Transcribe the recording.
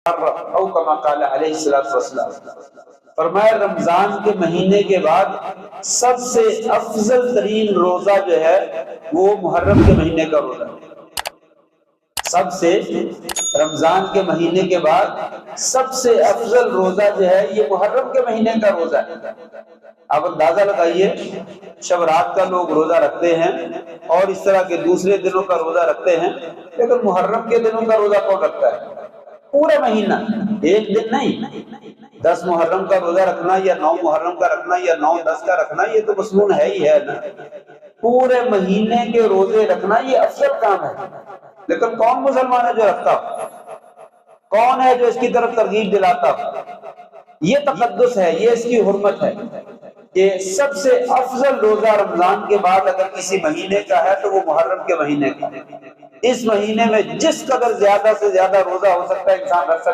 او کما قال علیہ الصلوۃ والسلام، فرمایا رمضان کے مہینے کے بعد سب سے افضل ترین روزہ جو ہے وہ محرم کے مہینے کا روزہ ہے۔ سب سے رمضان کے مہینے کے بعد سب سے افضل روزہ جو ہے یہ محرم کے مہینے کا روزہ ہے۔ آپ اندازہ لگائیے، شب رات کا لوگ روزہ رکھتے ہیں اور اس طرح کے دوسرے دنوں کا روزہ رکھتے ہیں، لیکن محرم کے دنوں کا روزہ کون رکھتا ہے؟ پورا مہینہ، ایک دن نہیں۔ 10 محرم کا روزہ رکھنا یا 9 محرم کا رکھنا یا 9-10 کا رکھنا یہ تو مسنون ہے ہی ہے نا۔ پورے مہینے کے روزے رکھنا یہ افضل کام ہے، لیکن کون مسلمان ہے جو رکھتا ہو؟ کون ہے جو اس کی طرف ترغیب دلاتا ہو؟ یہ تقدس ہے، یہ اس کی حرمت ہے کہ سب سے افضل روزہ رمضان کے بعد اگر کسی مہینے کا ہے تو وہ محرم کے مہینے کا۔ اس مہینے میں جس قدر زیادہ سے زیادہ روزہ ہو سکتا ہے انسان رکھ سکتا ہے۔